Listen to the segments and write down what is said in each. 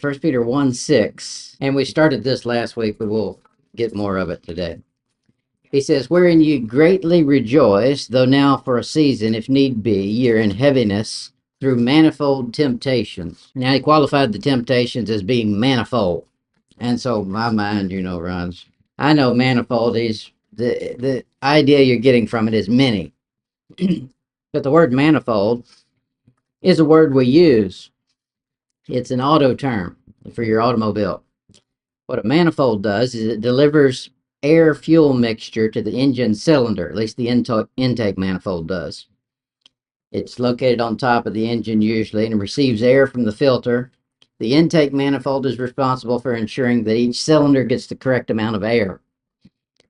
1 Peter 1:6, and we started this last week, but we'll get more of it today. He says, wherein you greatly rejoice, though now for a season, if need be, you're in heaviness through manifold temptations. Now he qualified the temptations as being manifold. And so my mind, runs. I know manifold is the idea you're getting from it is many. But the word manifold is a word we use. It's an auto term for your automobile. What a manifold does is it delivers air fuel mixture to the engine cylinder, at least the intake manifold does. It's located on top of the engine usually and receives air from the filter. The intake manifold is responsible for ensuring that each cylinder gets the correct amount of air.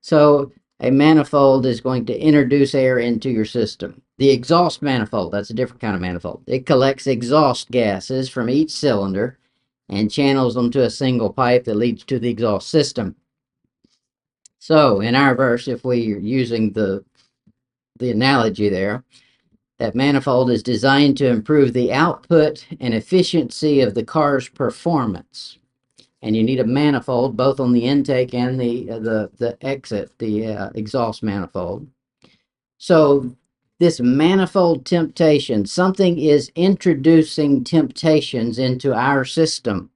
So a manifold is going to introduce air into your system. The exhaust manifold, that's a different kind of manifold. It collects exhaust gases from each cylinder and channels them to a single pipe that leads to the exhaust system. So in our verse, if we're using the analogy there, that manifold is designed to improve the output and efficiency of the car's performance. And you need a manifold both on the intake and the exit, the exhaust manifold. So this manifold temptation, something is introducing temptations into our system.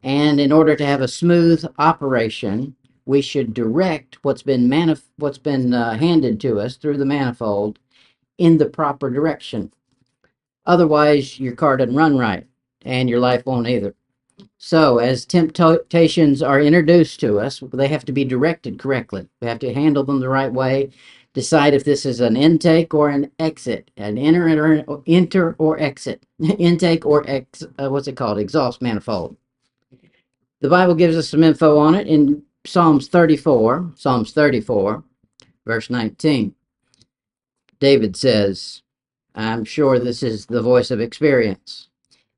And in order to have a smooth operation, we should direct what's been handed to us through the manifold in the proper direction. Otherwise, your car doesn't run right, and your life won't either. So, as temptations are introduced to us, they have to be directed correctly. We have to handle them the right way, decide if this is an intake or an exit, an enter or exit, intake or exhaust manifold. The Bible gives us some info on it in Psalms 34, verse 19. David says, I'm sure this is the voice of experience.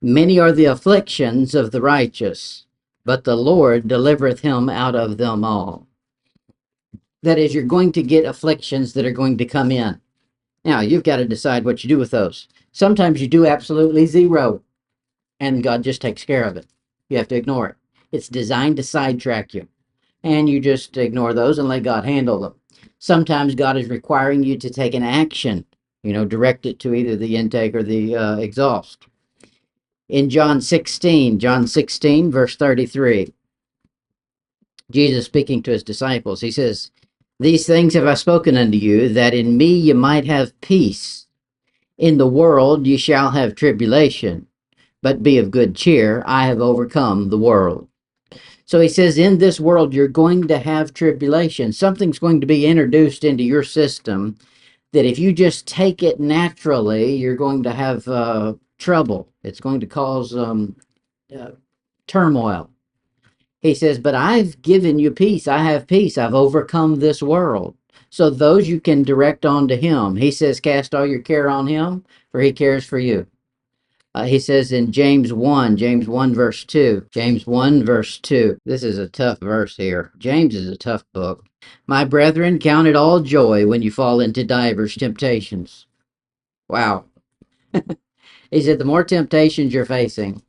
Many are the afflictions of the righteous, but the Lord delivereth him out of them all. That is, you're going to get afflictions that are going to come in. Now, you've got to decide what you do with those. Sometimes you do absolutely zero, and God just takes care of it. You have to ignore it. It's designed to sidetrack you, and you just ignore those and let God handle them. Sometimes God is requiring you to take an action, direct it to either the intake or the exhaust. In John 16, verse 33, Jesus speaking to his disciples, he says, these things have I spoken unto you, that in me ye might have peace. In the world ye shall have tribulation, but be of good cheer. I have overcome the world. So he says, in this world, you're going to have tribulation. Something's going to be introduced into your system that if you just take it naturally, you're going to have trouble. It's going to cause turmoil. He says, but I've given you peace. I have peace. I've overcome this world. So those you can direct on to him. He says, cast all your care on him, for he cares for you. He says in James 1 verse 2, this is a tough verse here. James is a tough book. My brethren, count it all joy when you fall into divers temptations. Wow. He said, the more temptations you're facing,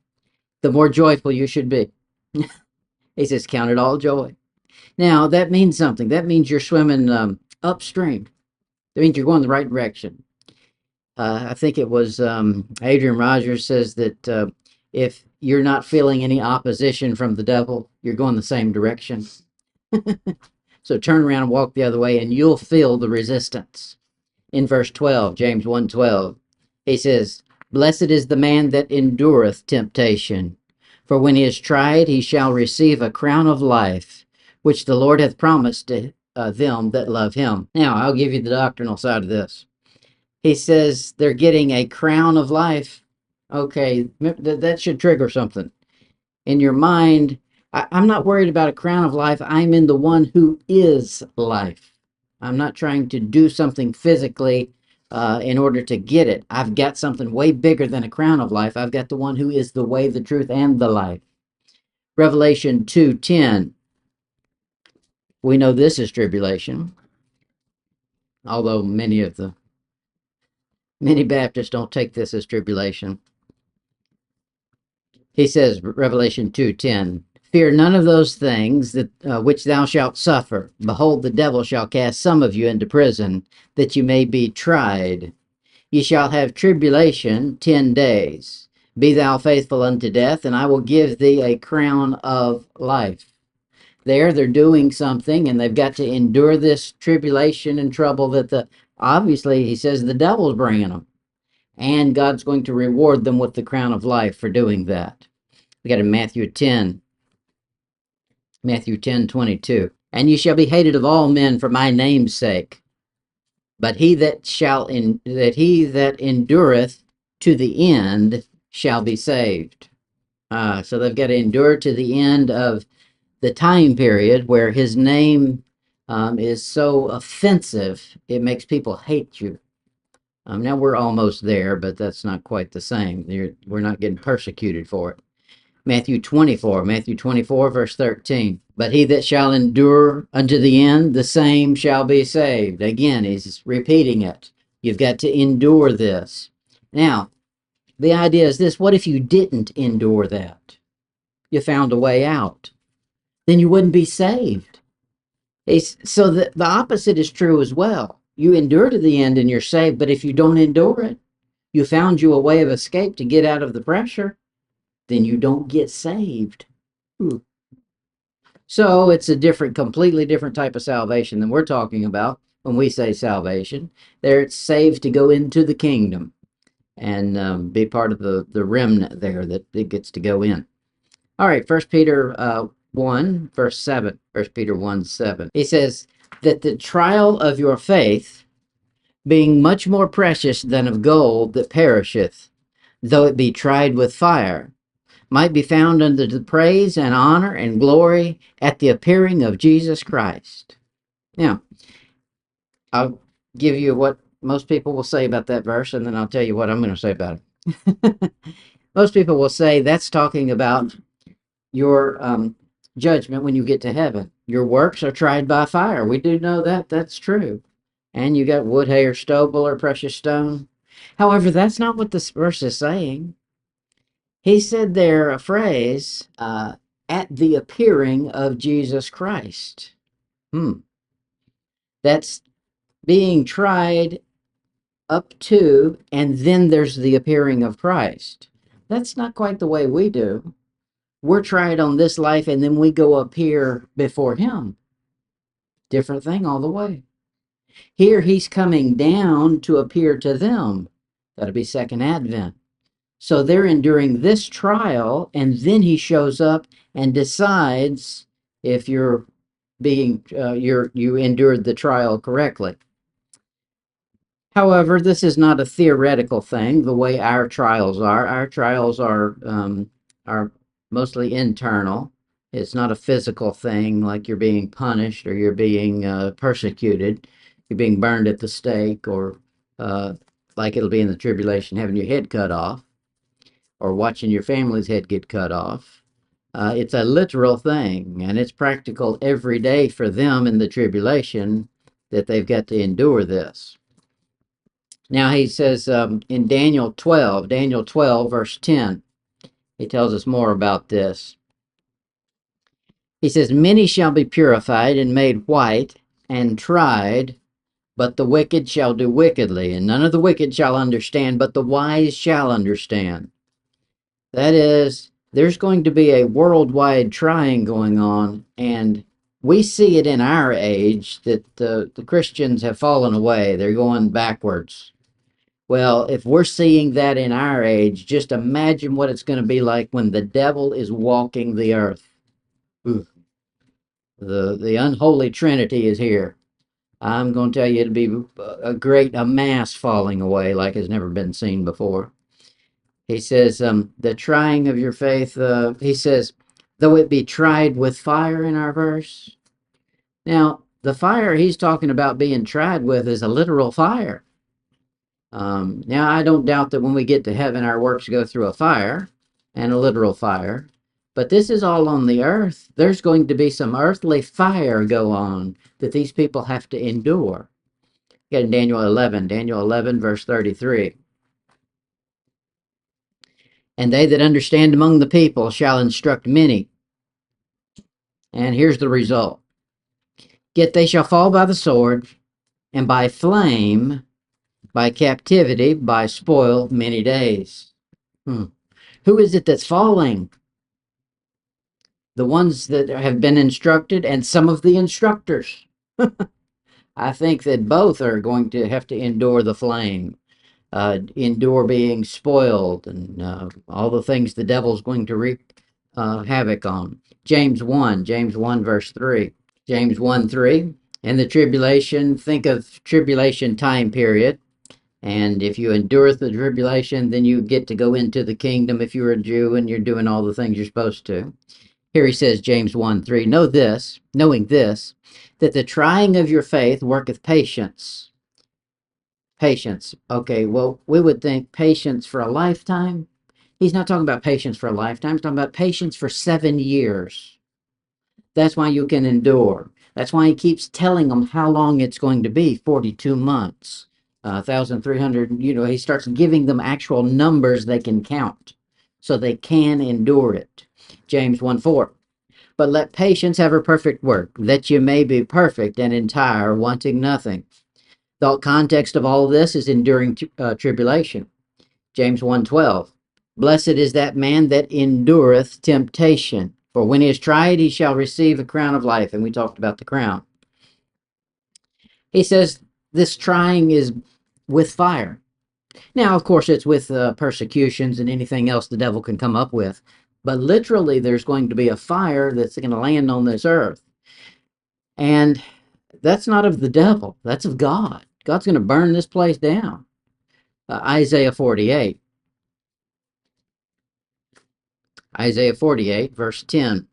the more joyful you should be. He says, count it all joy. Now, that means something. That means you're swimming upstream. That means you're going the right direction. I think it was Adrian Rogers says that if you're not feeling any opposition from the devil, you're going the same direction. So turn around and walk the other way, and you'll feel the resistance. In verse 12, James 1:12, he says, blessed is the man that endureth temptation, for when he is tried, he shall receive a crown of life, which the Lord hath promised to them that love him. Now, I'll give you the doctrinal side of this. He says they're getting a crown of life. Okay, that should trigger something. In your mind, I'm not worried about a crown of life. I'm in the one who is life. I'm not trying to do something physically in order to get it. I've got something way bigger than a crown of life. I've got the one who is the way, the truth, and the life. Revelation 2:10. We know this is tribulation, although many Baptists don't take this as tribulation. He says, Revelation 2:10, fear none of those things that which thou shalt suffer. Behold, the devil shall cast some of you into prison, that you may be tried. Ye shall have tribulation 10 days. Be thou faithful unto death, and I will give thee a crown of life. They're doing something, and they've got to endure this tribulation and trouble that obviously, he says, the devil's bringing them. And God's going to reward them with the crown of life for doing that. We got in Matthew 10:22. And ye shall be hated of all men for my name's sake. But he that endureth to the end shall be saved. So they've got to endure to the end of the time period where his name is so offensive, it makes people hate you. Now we're almost there, but that's not quite the same. We're not getting persecuted for it. Matthew 24, verse 13. But he that shall endure unto the end, the same shall be saved. Again, he's repeating it. You've got to endure this. Now, the idea is this: what if you didn't endure that? You found a way out. Then you wouldn't be saved. So the opposite is true as well. You endure to the end and you're saved, but if you don't endure it, you found you a way of escape to get out of the pressure, then you don't get saved. So it's a completely different type of salvation than we're talking about when we say salvation. There it's saved to go into the kingdom and be part of the remnant there that it gets to go in. All right, 1 Peter 1, verse 7. 1 Peter 1:7. He says that the trial of your faith, being much more precious than of gold that perisheth, though it be tried with fire, might be found unto the praise and honor and glory at the appearing of Jesus Christ. Now, I'll give you what most people will say about that verse, and then I'll tell you what I'm going to say about it. Most people will say that's talking about your judgment when you get to heaven. Your works are tried by fire. We do know that. That's true. And you got wood, hay, or stubble, or precious stone. However, that's not what this verse is saying. He said there a phrase, at the appearing of Jesus Christ. That's being tried up to, and then there's the appearing of Christ. That's not quite the way we do. We're tried on this life, and then we go appear before him. Different thing all the way. Here he's coming down to appear to them. That'll be second advent. So they're enduring this trial, and then he shows up and decides if you endured the trial correctly. However, this is not a theoretical thing the way our trials are. Our trials are mostly internal. It's not a physical thing like you're being punished or you're being persecuted. You're being burned at the stake, or like it'll be in the tribulation, having your head cut off, or watching your family's head get cut off. It's a literal thing, and it's practical every day for them in the tribulation that they've got to endure this. Now he says in Daniel 12, verse 10, he tells us more about this. He says, many shall be purified and made white and tried, but the wicked shall do wickedly, and none of the wicked shall understand, but the wise shall understand. That is, there's going to be a worldwide trying going on, and we see it in our age that the Christians have fallen away. They're going backwards. Well, if we're seeing that in our age, just imagine what it's going to be like when the devil is walking the earth. Ooh. The unholy trinity is here. I'm going to tell you, it'll be a mass falling away like has never been seen before. He says, the trying of your faith, he says, though it be tried with fire in our verse. Now, the fire he's talking about being tried with is a literal fire. Now, I don't doubt that when we get to heaven, our works go through a fire, and a literal fire. But this is all on the earth. There's going to be some earthly fire go on that these people have to endure. Get in Daniel 11, verse 33. And they that understand among the people shall instruct many. And here's the result. Yet they shall fall by the sword, and by flame, by captivity, by spoil many days. Who is it that's falling? The ones that have been instructed and some of the instructors. I think that both are going to have to endure the flame, endure being spoiled, and all the things the devil's going to wreak havoc on. James 1 verse 3. James 1 3. And the tribulation, think of tribulation time period. And if you endure the tribulation, then you get to go into the kingdom if you're a Jew and you're doing all the things you're supposed to. Here he says, James 1 3, knowing this, that the trying of your faith worketh patience. Patience. Okay, well, we would think patience for a lifetime. He's not talking about patience for a lifetime. He's talking about patience for 7 years. That's why you can endure. That's why he keeps telling them how long it's going to be, 42 months, 1,300. He starts giving them actual numbers they can count so they can endure it. James 1 4. But let patience have her perfect work, that you may be perfect and entire, wanting nothing. The context of all of this is enduring tribulation. James 1:12. Blessed is that man that endureth temptation, for when he is tried, he shall receive a crown of life. And we talked about the crown. He says this trying is with fire. Now, of course, it's with persecutions and anything else the devil can come up with. But literally, there's going to be a fire that's going to land on this earth. And that's not of the devil. That's of God. God's going to burn this place down. Isaiah 48. Isaiah 48, verse 10.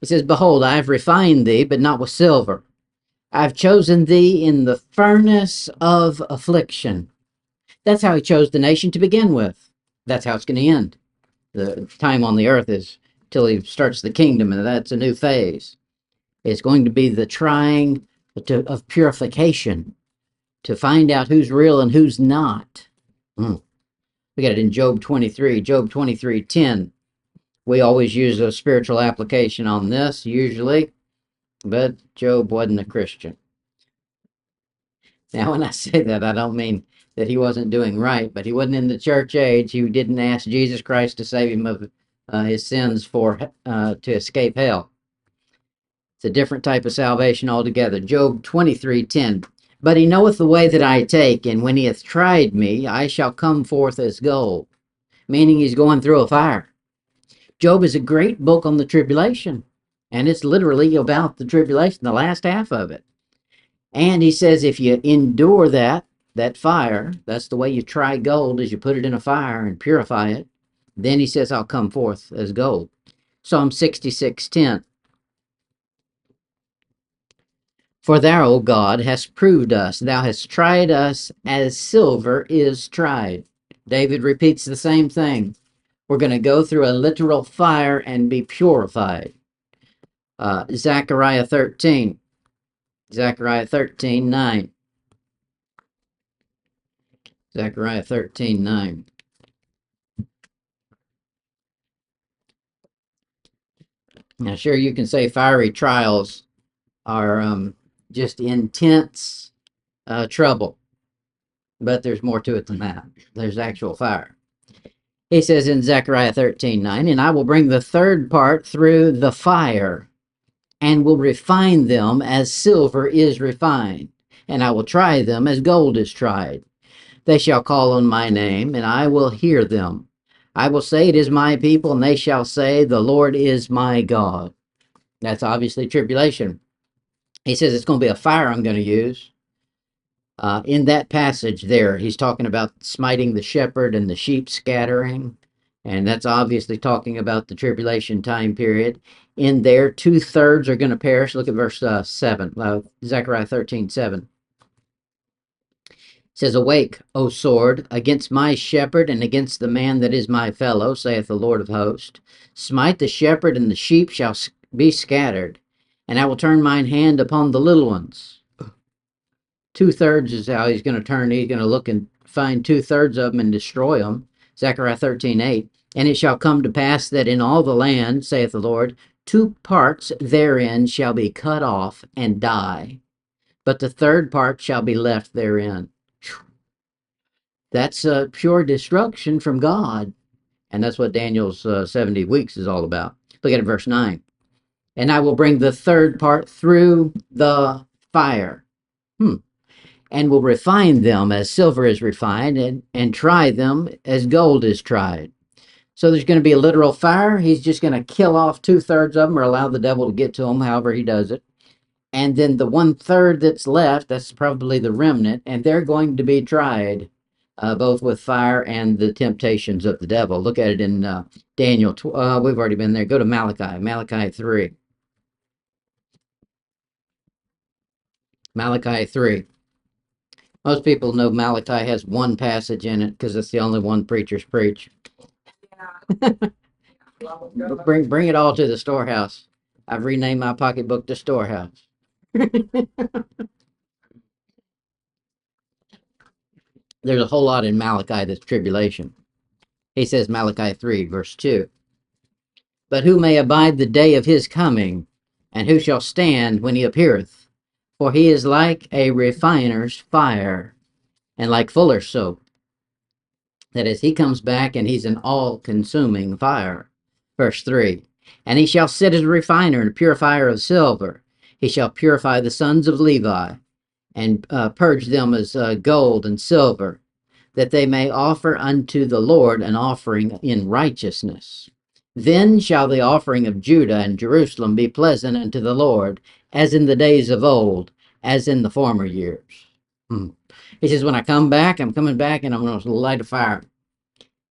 He says, Behold, I have refined thee, but not with silver. I have chosen thee in the furnace of affliction. That's how he chose the nation to begin with. That's how it's going to end. The time on the earth is till he starts the kingdom, and that's a new phase. It's going to be the trying of purification to find out who's real and who's not. We got it in Job 23, Job 23:10. We always use a spiritual application on this, usually, but Job wasn't a Christian. Now, when I say that, I don't mean that he wasn't doing right, but he wasn't in the church age. He didn't ask Jesus Christ to save him of his sins to escape hell. It's a different type of salvation altogether. Job 23:10. But he knoweth the way that I take, and when he hath tried me, I shall come forth as gold. Meaning he's going through a fire. Job is a great book on the tribulation, and it's literally about the tribulation, the last half of it. And he says if you endure that fire, that's the way you try gold, is you put it in a fire and purify it. Then he says, I'll come forth as gold. Psalm 66:10. For thou, O God, hast proved us. Thou hast tried us as silver is tried. David repeats the same thing. We're going to go through a literal fire and be purified. Zechariah 13. Zechariah 13:9. Zechariah 13:9. Now, sure, you can say fiery trials are just intense trouble, but there's more to it than that. There's actual fire. He says in Zechariah 13:9, and I will bring the third part through the fire, and will refine them as silver is refined, and I will try them as gold is tried. They shall call on my name, and I will hear them. I will say, it is my people, and they shall say, the Lord is my God. That's obviously tribulation. He says it's going to be a fire I'm going to use. In that passage there, he's talking about smiting the shepherd and the sheep scattering. And that's obviously talking about the tribulation time period. In there, 2/3 are going to perish. Look at verse 7, Zechariah 13:7. It says, Awake, O sword, against my shepherd and against the man that is my fellow, saith the Lord of hosts. Smite the shepherd, and the sheep shall be scattered, and I will turn mine hand upon the little ones. 2/3 is how he's going to turn. He's going to look and find 2/3 of them and destroy them. Zechariah 13:8. And it shall come to pass that in all the land, saith the Lord, 2 parts therein shall be cut off and die, but the third part shall be left therein. That's pure destruction from God. And that's what Daniel's 70 weeks is all about. Look at it, verse 9. And I will bring the third part through the fire, and will refine them as silver is refined, and try them as gold is tried. So there's going to be a literal fire. He's just going to kill off 2/3 of them, or allow the devil to get to them, however he does it. And then the 1/3 that's left, that's probably the remnant, and they're going to be tried both with fire and the temptations of the devil. Look at it in Daniel. We've already been there. Go to Malachi 3. Malachi 3. Most people know Malachi has one passage in it because it's the only one preachers preach. Bring it all to the storehouse. I've renamed my pocketbook the storehouse. There's a whole lot in Malachi that's tribulation. He says, Malachi 3, verse 2. But who may abide the day of his coming, and who shall stand when he appeareth? For he is like a refiner's fire, and like fuller's soap. That is, he comes back and he's an all-consuming fire. Verse 3. And he shall sit as a refiner and a purifier of silver. He shall purify the sons of Levi, and purge them as gold and silver, that they may offer unto the Lord an offering in righteousness. Then shall the offering of Judah and Jerusalem be pleasant unto the Lord, as in the days of old, as in the former years. He says, when I come back, I'm coming back and I'm going to light a fire.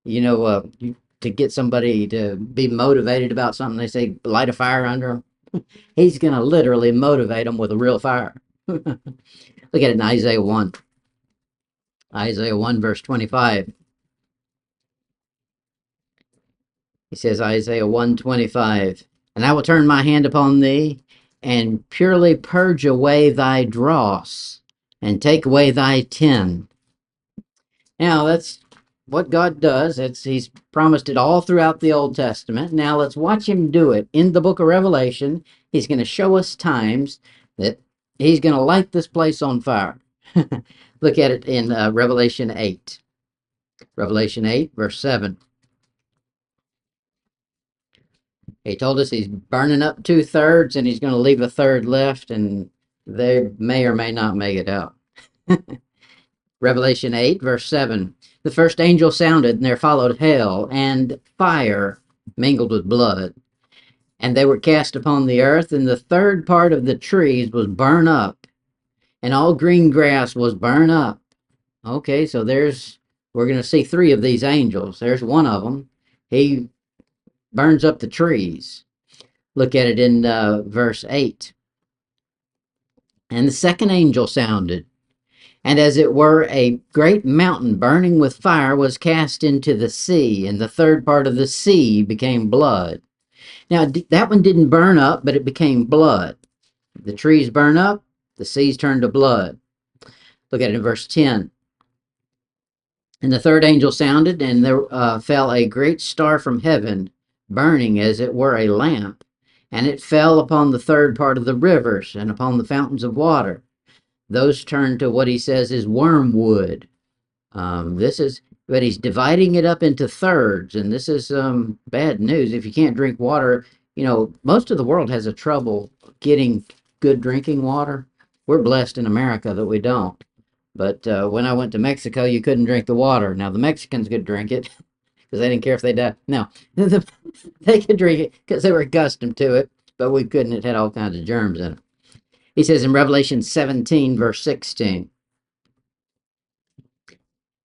You know, to get somebody to be motivated about something, they say, light a fire under them. He's going to literally motivate them with a real fire. Look at it in Isaiah 1. Isaiah 1, verse 25. He says, Isaiah 1:25, and I will turn my hand upon thee, and purely purge away thy dross, and take away thy tin. Now, that's what God does. He's promised it all throughout the Old Testament. Now, let's watch him do it. In the book of Revelation, he's going to show us times that he's going to light this place on fire. Look at it in Revelation 8. Revelation 8, verse 7. He told us he's burning up 2/3 and he's going to leave 1/3 left, and they may or may not make it out. Revelation 8, verse 7. The first angel sounded, and there followed hail and fire mingled with blood. And they were cast upon the earth, and the third part of the trees was burned up, and all green grass was burned up. Okay, so we're going to see 3 of these angels. There's one of them. He burns up the trees. Look at it in verse 8. And the second angel sounded, and as it were a great mountain burning with fire was cast into the sea, and the third part of the sea became blood. Now, that one didn't burn up, but it became blood. The trees burn up, the seas turn to blood. Look at it in verse 10. And the third angel sounded, and there fell a great star from heaven, burning as it were a lamp, and it fell upon the third part of the rivers and upon the fountains of water. Those turned to what he says is wormwood. But he's dividing it up into thirds, and this is bad news. If you can't drink water, most of the world has a trouble getting good drinking water. We're blessed in America that we don't. But when I went to Mexico, you couldn't drink the water. Now, the Mexicans could drink it because they didn't care if they died. No, they could drink it because they were accustomed to it, but we couldn't. It had all kinds of germs in it. He says in Revelation 17, verse 16,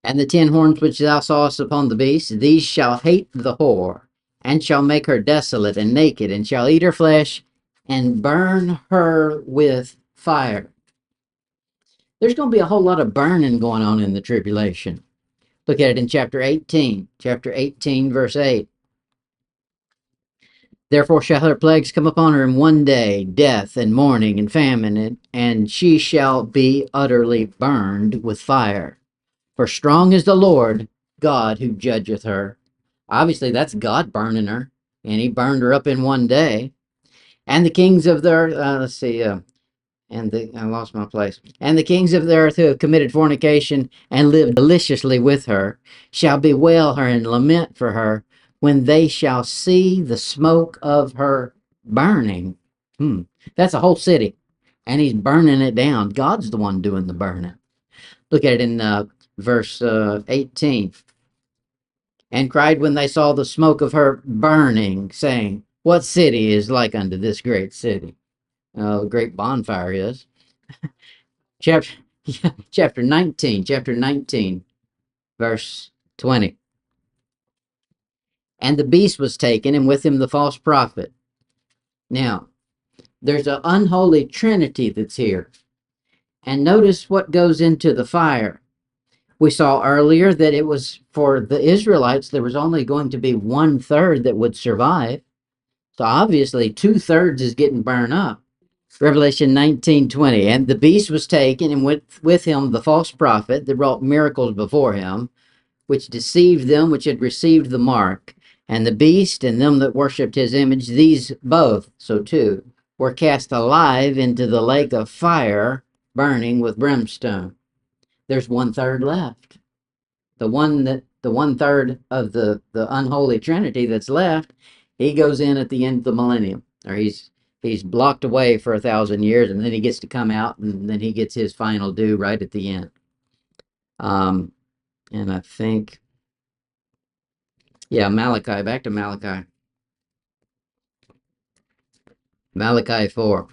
and the 10 horns which thou sawest upon the beast, these shall hate the whore, and shall make her desolate and naked, and shall eat her flesh, and burn her with fire. There's going to be a whole lot of burning going on in the tribulation. Look at it in chapter 18. Chapter 18, verse 8. Therefore shall her plagues come upon her in one day, death and mourning and famine, and she shall be utterly burned with fire. For strong is the Lord God who judgeth her. Obviously, that's God burning her, and he burned her up in one day. And the kings of the earth, I lost my place. And the kings of the earth who have committed fornication and lived deliciously with her shall bewail her and lament for her when they shall see the smoke of her burning. That's a whole city, and he's burning it down. God's the one doing the burning. Look at it in verse 18. And cried when they saw the smoke of her burning, saying, What city is like unto this great city? The great bonfire is. Chapter, chapter 19, verse 20. And the beast was taken, and with him the false prophet. Now, there's an unholy trinity that's here. And notice what goes into the fire. We saw earlier that it was for the Israelites, there was only going to be 1/3 that would survive. So obviously 2/3 is getting burned up. Revelation 19:20. And the beast was taken, and with him the false prophet that wrought miracles before him, which deceived them which had received the mark. And the beast and them that worshipped his image, these both, so two, were cast alive into the lake of fire, burning with brimstone. There's 1/3 left. The 1/3 of the unholy trinity that's left, he goes in at the end of the millennium, or he's blocked away for 1,000 years, and then he gets to come out, and then he gets his final due right at the end. And I think, Malachi, back to Malachi. Malachi 4.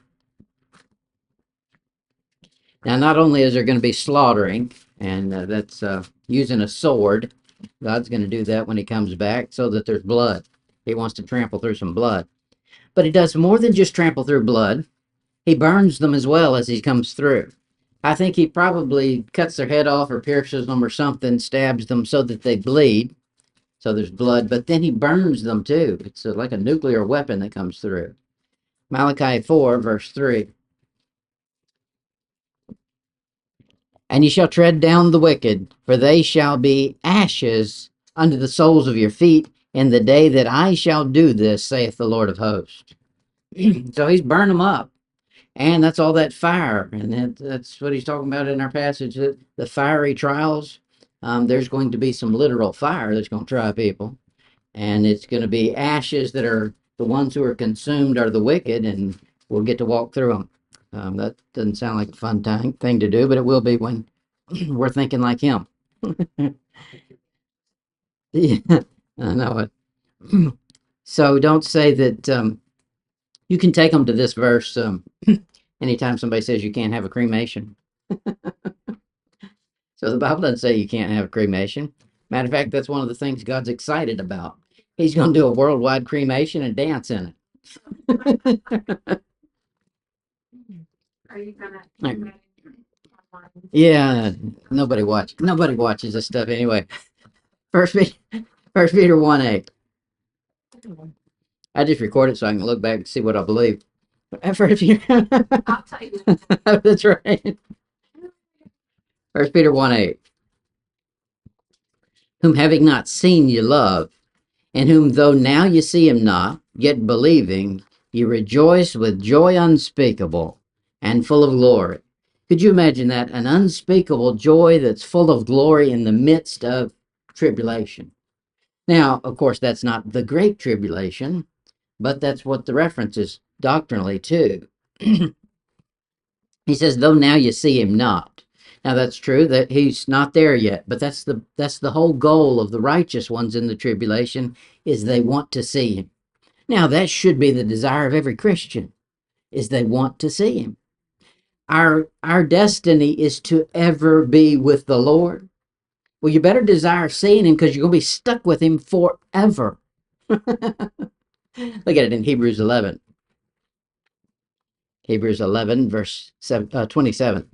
Now, not only is there going to be slaughtering, and that's using a sword, God's going to do that when he comes back so that there's blood. He wants to trample through some blood. But he does more than just trample through blood. He burns them as well as he comes through. I think he probably cuts their head off or pierces them or something, stabs them so that they bleed. So there's blood, but then he burns them too. It's like a nuclear weapon that comes through. Malachi 4, verse 3. And ye shall tread down the wicked, for they shall be ashes under the soles of your feet in the day that I shall do this, saith the Lord of hosts. So he's burned them up. And that's all that fire. And that's what he's talking about in our passage, the fiery trials. There's going to be some literal fire that's going to try people. And it's going to be ashes that are the ones who are consumed are the wicked, and we'll get to walk through them. That doesn't sound like a fun thing to do, but it will be when we're thinking like him. Yeah, I know it. So don't say that you can take them to this verse anytime somebody says you can't have a cremation. So the Bible doesn't say you can't have a cremation. Matter of fact, that's one of the things God's excited about. He's going to do a worldwide cremation and dance in it. Are you gonna? Yeah, nobody watches this stuff anyway. First Peter 1:8. I just record it so I can look back and see what I believe. First Peter. I'll tell you. That's right. First Peter 1:8. Whom having not seen you love, and whom though now you see him not, yet believing, you rejoice with joy unspeakable and full of glory. Could you imagine that? An unspeakable joy that's full of glory in the midst of tribulation. Now, of course, that's not the great tribulation, but that's what the reference is doctrinally too. He says, though now you see him not. Now that's true that he's not there yet, but that's the whole goal of the righteous ones in the tribulation, is they want to see him. Now that should be the desire of every Christian, is they want to see him. Our destiny is to ever be with the Lord. Well, you better desire seeing him, because you're going to be stuck with him forever. Look at it in Hebrews 11. Hebrews 11, verse 27.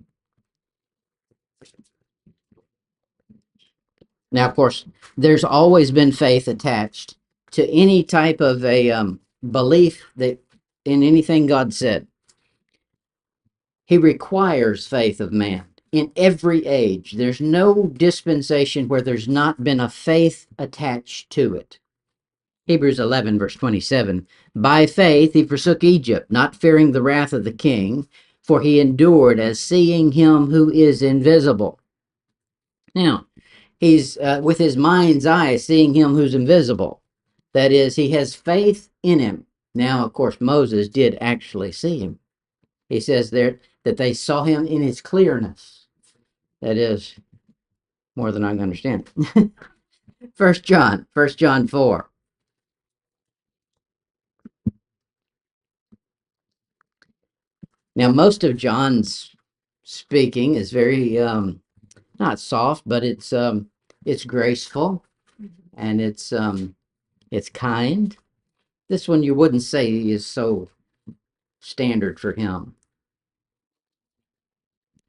Now, of course, there's always been faith attached to any type of a belief that in anything God said. He requires faith of man. in every age. There's no dispensation where there's not been a faith attached to it. Hebrews 11, verse 27. By faith he forsook Egypt, not fearing the wrath of the king, for he endured as seeing him who is invisible. Now, he's with his mind's eye seeing him who's invisible. That is, he has faith in him. Now, of course, Moses did actually see him. He says there that they saw him in his clearness. That is more than I can understand. First John 4. Now, most of John's speaking is very not soft, but it's graceful and it's kind. This one you wouldn't say is so standard for him.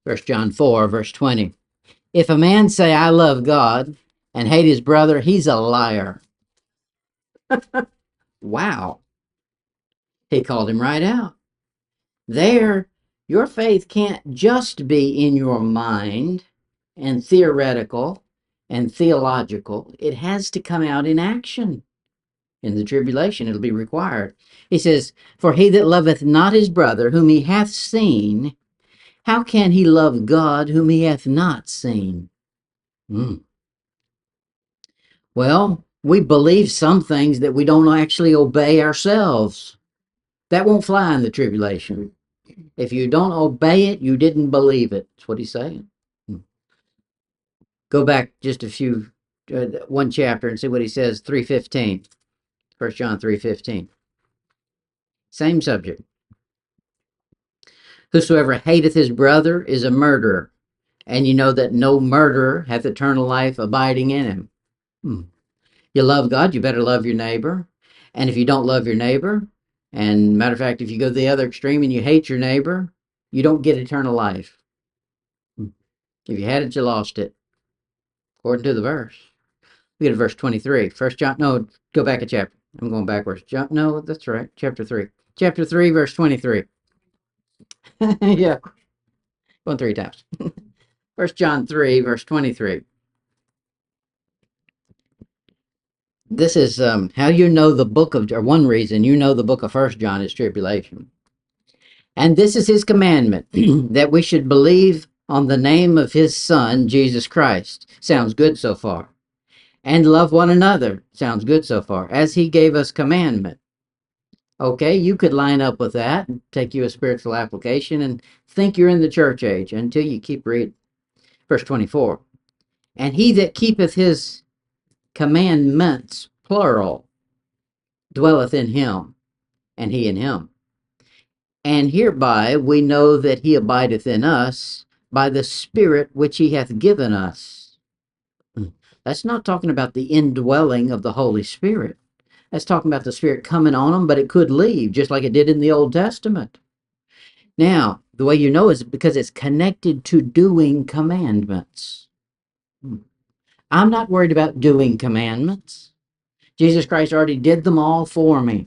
First John 4, verse 20. If a man say, I love God, and hate his brother, he's a liar. Wow. He called him right out. There, your faith can't just be in your mind and theoretical and theological. It has to come out in action. In the tribulation, it'll be required. He says, for he that loveth not his brother, whom he hath seen, how can he love God, whom he hath not seen? Well, we believe some things that we don't actually obey ourselves. That won't fly in the tribulation. If you don't obey it, you didn't believe it. That's what he's saying. Go back just one chapter and see what he says, 3:15. 1 John 3:15. Same subject. Whosoever hateth his brother is a murderer, and you know that no murderer hath eternal life abiding in him. You love God, you better love your neighbor. And if you don't love your neighbor, and matter of fact, if you go to the other extreme and you hate your neighbor, you don't get eternal life. If you had it, you lost it, according to the verse. Look at verse 23. Go back a chapter. I'm going backwards. No, that's right. Chapter 3. Chapter 3, verse 23. Yeah. Going 3 times. 1 John 3, verse 23. This is how you know the book of, or one reason you know the book of 1 John is tribulation. And this is his commandment, that we should believe on the name of his Son, Jesus Christ. Sounds good so far. And love one another. Sounds good so far. As he gave us commandment. Okay, you could line up with that and take you a spiritual application and think you're in the church age until you keep reading. Verse 24. And he that keepeth his commandments, plural, dwelleth in him, and he in him. And hereby we know that he abideth in us by the Spirit which he hath given us. That's not talking about the indwelling of the Holy Spirit. That's talking about the Spirit coming on them, but it could leave, just like it did in the Old Testament. Now, the way you know is because it's connected to doing commandments. I'm not worried about doing commandments. Jesus Christ already did them all for me.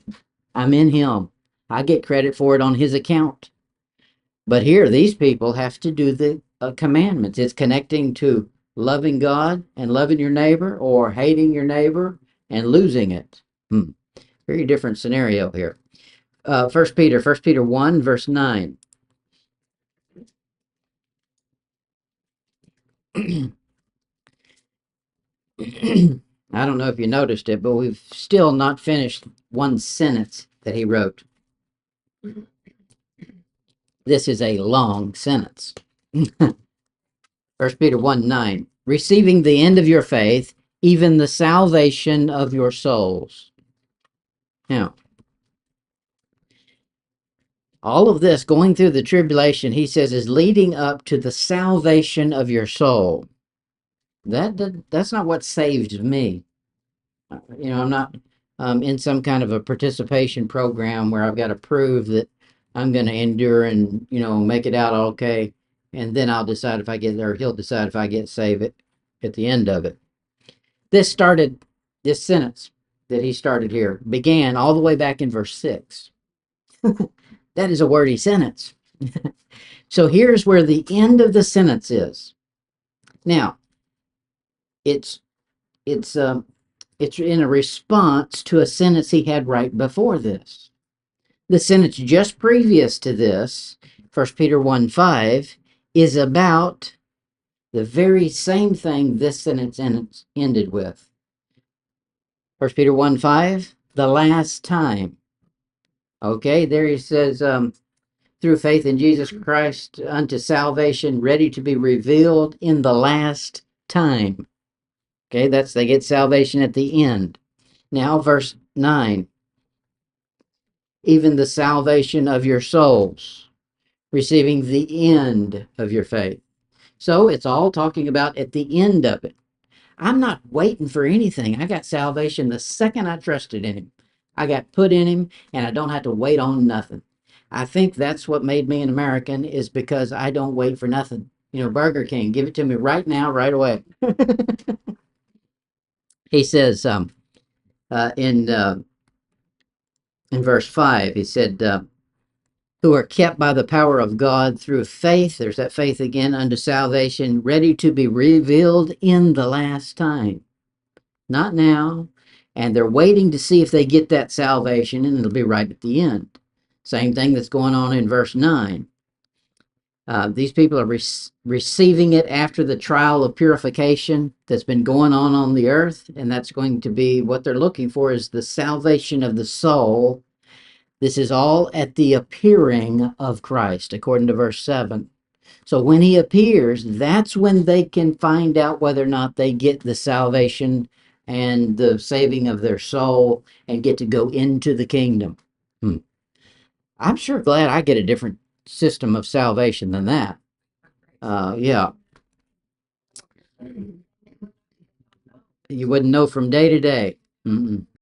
I'm in him. I get credit for it on his account. But here, these people have to do the commandments. It's connecting to loving God and loving your neighbor, or hating your neighbor and losing it. Very different scenario here. 1 Peter 1, verse 9. I don't know if you noticed it, but we've still not finished one sentence that he wrote. This is a long sentence. 1 Peter 1, 9. Receiving the end of your faith, even the salvation of your souls. Now, all of this going through the tribulation, he says, is leading up to the salvation of your soul. That's not what saved me. I'm not in some kind of a participation program where I've got to prove that I'm going to endure and make it out okay, and then I'll decide if I get there. He'll decide if I get saved at the end of it. This sentence that he started here began all the way back in verse 6. That is a wordy sentence. So here's where the end of the sentence is. Now, it's it's in a response to a sentence he had right before this. The sentence just previous to this, 1 Peter 1:5, is about the very same thing this sentence ended with. 1 Peter 1:5, the last time. Okay, there he says, through faith in Jesus Christ unto salvation, ready to be revealed in the last time. Okay, they get salvation at the end. Now, verse 9, even the salvation of your souls, receiving the end of your faith. So it's all talking about at the end of it. I'm not waiting for anything. I got salvation the second I trusted in him. I got put in him, and I don't have to wait on nothing. I think that's what made me an American, is because I don't wait for nothing. Burger King, give it to me right now, right away. He says in verse 5, he said, who are kept by the power of God through faith, there's that faith again, unto salvation, ready to be revealed in the last time. Not now. And they're waiting to see if they get that salvation, and it'll be right at the end. Same thing that's going on in verse 9. These people are receiving it after the trial of purification that's been going on the earth, and that's going to be what they're looking for, is the salvation of the soul. This is all at the appearing of Christ, according to verse 7. So when he appears, that's when they can find out whether or not they get the salvation and the saving of their soul and get to go into the kingdom. I'm sure glad I get a different system of salvation than that. Yeah. You wouldn't know from day to day. Mm-mm.